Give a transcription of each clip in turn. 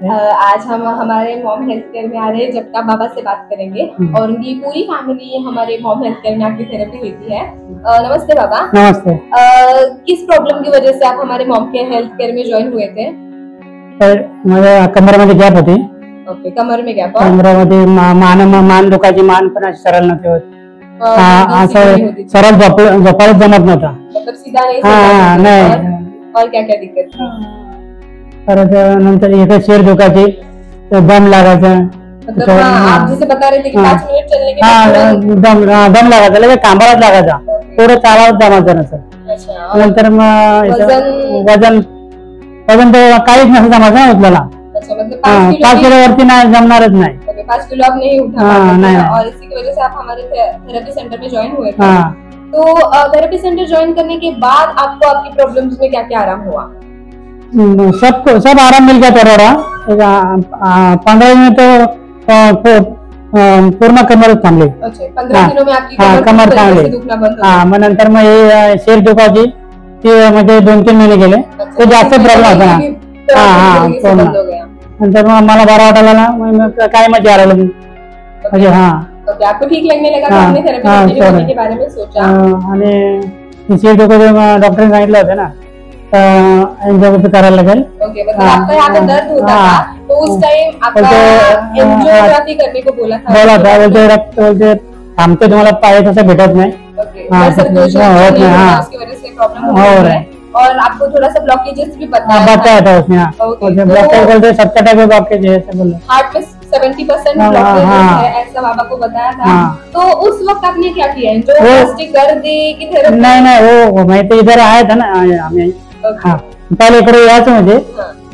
आज हम हमारे Maugham health care में आ रहे हैं, जगताप बाबा से बात करेंगे और उनकी पूरी फैमिली हमारे मॉम हेल्थ केयर में आके थेरेपी लेती है। नमस्ते बाबा। नमस्ते। किस प्रॉब्लम की वजह से आप हमारे मॉम के हेल्थ केयर में ज्वाइन हुए थे? माझ्या कमरेमध्ये गॅप होती। ओके, कमर में गॅप? कमरेमध्ये मान दुखायची, मान पण सरळ नव्हती होत, असं सरळ झोपायला जमत नव्हता, मतलब सीधा नहीं? नहीं। और क्या क्या दिक्कत थी? परत नंतर इथे शेर दुखायची, दम लागायचा। मतलब आप जैसे बता रहे थे कि 5 मिनट चलने के बाद दम लागायचा, लगेच कांबाळाच लागायचा, पुढे चालावंच जमायचं नसं। नंतर मग वजन तर काहीच नसं जमायचं उचलायला। अच्छा, मतलब 5 किलो वरती नाही जमणारच नाही। 5 किलो आप नहीं उठा पाते और इसी की वजह से आप हमारे थेरेपी सेंटर में ज्वाइन हुए थे। तो थेरेपी सेंटर ज्वाइन करने के बाद आपको आपकी प्रॉब्लम्स में क्या क्या आराम हुआ? सब आराम मिल गया थोड़ा। 15 दिन तो पूर्ण कमर थांबली। अच्छा, 15 दिनों में आपकी कमर थांबली। दुखना बंद हो गया। मग नंतर मग हे शेर दुखायची ती म्हणजे 2-3 महिने गेले, तो जास्त प्रॉब्लेम होता ना। नंतर मग मला बरा वाटायला ना, मग काय मजा आला म्हणजे। तो आपको ठीक लगने लगा तो आपने थेरेपी करने के बारे में सोचा। आणि शेर दुखायचं डॉक्टरने सांगितलं होतं ना, एंजियोग्राफी करायला लागेल। ओके, मतलब आपका यहाँ पे दर्द होता था तो उस टाइम आपका एंजियोग्राफी करने को बोला था? बोलते थांबते, तुम्हाला पाय तसं भेटत नाही। उसकी वजह से प्रॉब्लम हो रही है और आपको थोड़ा सा ब्लॉकेजेस भी बताया था उसमें। ब्लॉकेज बोलते 70% ब्लॉकेज है ऐसे बोले। हार्ट में 70% ब्लॉकेज है ऐसा बाबा को बताया था। तो उस वक्त आपने क्या किया? जो प्लास्टिक कर दी कि थेरेपी? नहीं, वो मैं तो इधर आया था ना, आम्ही पहिले इकडे यायचं म्हणजे।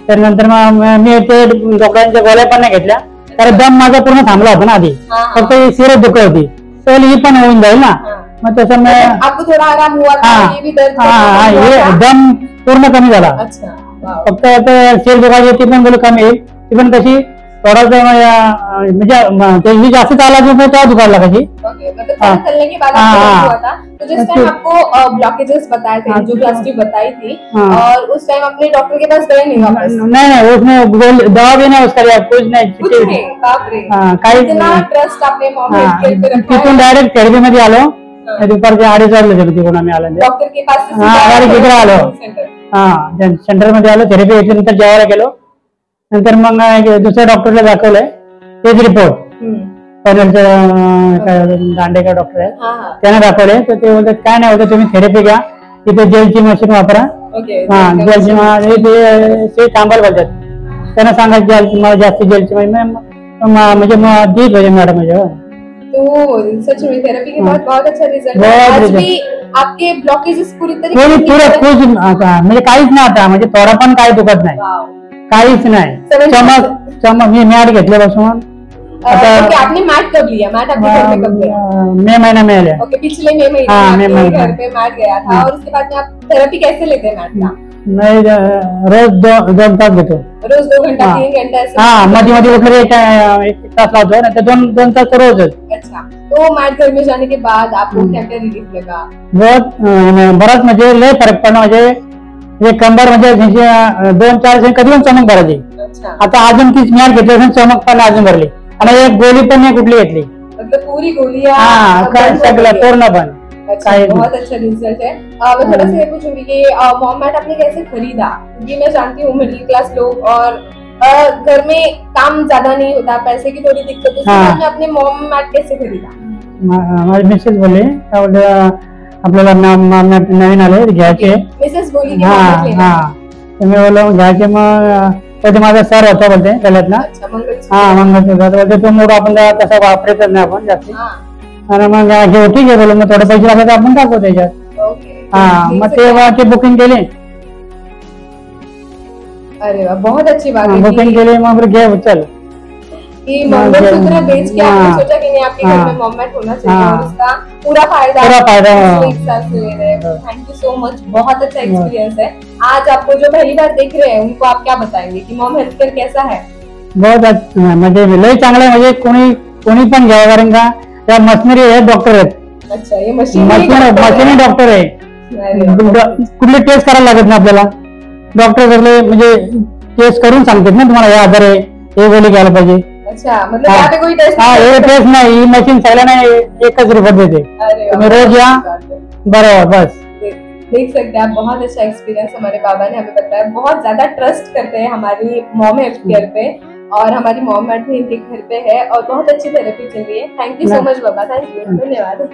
तर नंतर मग मी ते डॉक्टरांच्या गोळ्या पण नाही घेतल्या, कारण दम माझा पूर्ण थांबला होता ना आधी, फक्त सिरप दुखत होती, तर ही पण होऊन जाईल ना। मग त्याच्यामुळे आपको थोड़ा आराम हुआ था? ये भी दर्द हे दम पूर्ण कमी झाला। अच्छा, फक्त शेर दुखायची ती पण बोल कमी येईल, ती पण कशी थोडासा म्हणजे जास्त चालायची तेव्हा दुखायला लागायची। चलने के बाद हुआ था। तो जिस टाइम आपको ब्लॉकेजेस बताए थे, जो प्लास्टिक बताई थी, और उस टाइम अपने डॉक्टर के पास गए नहीं वापस? नहीं, उसमें दवा भी नहीं, उसका कुछ नहीं। बाप रे, कितना ट्रस्ट आपने मॉम हेल्थ केयर पे रखा है। तिथून डायरेक्ट थेरपी मध्ये आलो, दुपारचे 2:30 वाजले तिकडून आम्ही आलो डॉक्टर के पास। तिकडे आलो, सेंटर मध्ये आलो, थेरपी घेतली, नंतर जेवायला गेलो। नंतर मग दुसऱ्या डॉक्टरला दाखवलंय, तेच रिपोर्ट दांडेकर डॉक्टर आहे, त्यांना दाखवले, तर ते बोलतात काय नाही होतं, तुम्ही थेरपी घ्या, तिथे जेलची मशीन वापरा। जेलची ते थांबायला बोलतात, त्यांना सांगायचं मला जास्त जेलची म्हणजे देत होते मॅडम म्हणजे। तो सच में थेरेपी के बाद बहुत अच्छा रिजल्ट है। आज भी आपके ब्लॉकेजेस पूरी तरीके से म्हणजे काहीच नाही आता, म्हणजे थोडा पण काही दुखत नाही, काहीच नाही। चमक मी मॅट घेतल्यापासून आता आपने मैट कब लिया? मैट आपके घर में कब गया? मे महीने में लिया। ओके, पिछले मे महीने आपके घर पे मैट गया था। और उसके बाद में आप थेरेपी कैसे लेते हैं मैट का? मैं रोज 2 तास घेतो। रोज 2 घंटा 3 घंटा? मध्ये वगैरे 1 तास लावतो ना, 2 तास रोज। अच्छा, तो मैट घर में जाने के बाद आपको क्या क्या रिलीफ लगा? बराच म्हणजे लय फरक पडला, म्हणजे कंबर म्हणजे 2-4 दिवस कधी पण चमक भरायची। आता अजून तीच मॅट घेतली, चमक पण अजून भरली, आणि एक गोळी पण नाही कुठली घेतली, मतलब पूरी गोलियां सगळं पूर्ण पण। अच्छा, बहुत अच्छा रिजल्ट है। मैं थोड़ा सा ये पूछूंगी कि मॉम मैट आपने कैसे खरीदा? क्योंकि मैं जानती हूँ मिडिल क्लास लोग और घर में काम ज्यादा नहीं होता, पैसे की थोड़ी दिक्कत होती है, आपने मॉम मैट कैसे खरीदा? माझी मिसेस बोले आपल्याला नवीन आले घ्यायचे, मिसेस बोली मी बोललो घ्यायचे। मग ते माझा सर होता बोलते त्याच्यात ना, मंगळसूत्र बोलते तो मोड आपण तसा वापरतच नाही आपण जास्त, आणि मग घेऊ ठीक आहे बोलू, मग थोडे पैसे लागले तर आपण टाकू त्याच्यात। मग ते बुकिंग केली। अरे वाह, बहुत अच्छी बात है। बुकिंग केली, मग घे चल कि मंगलसूत्र बेच के आपने सोचा कि नहीं आपके घर में मॉम मैट होना चाहिए, और उसका पूरा फायदा एक साथ से ले रहे हैं। थैंक यू सो मच, बहुत अच्छा एक्सपीरियंस है। आज आपको जो पहली बार देख रहे हैं उनको आप क्या बताएंगे कि मॉम हेल्थ केयर कैसा है? बहुत अच्छा, म्हणजे लय चांगलं आहे, म्हणजे कोणी पण घ्यावं, कारण का त्या मशिनरी आहे, डॉक्टर आहेत। अच्छा, ये मशीन डॉक्टर आहे, कुठले टेस्ट करायला लागत नाही आपल्याला, डॉक्टर सगळे म्हणजे टेस्ट करून सांगतात ना तुम्हाला हे आजार आहे, हे गोळी घ्यायला पाहिजे. अच्छा, मतलब यहाँ पे कोई टेस्ट हे टेस्ट नाही, ही मशीन सगळ्यांना एकच रिपोर्ट देते. तुम्ही रोज या, बरोबर, बस. देख सकते हैं आप, बहुत अच्छा एक्सपीरियंस हमारे बाबा ने हमें बताया. बहुत ज्यादा ट्रस्ट करते हैं हमारी मॉम हेल्थ केयर पे, और हमारी मॉम भी इनके घर पे है और बहुत अच्छी थेरेपी चल रही है. थैंक यू सो मच बाबा, थैंक यू, धन्यवाद.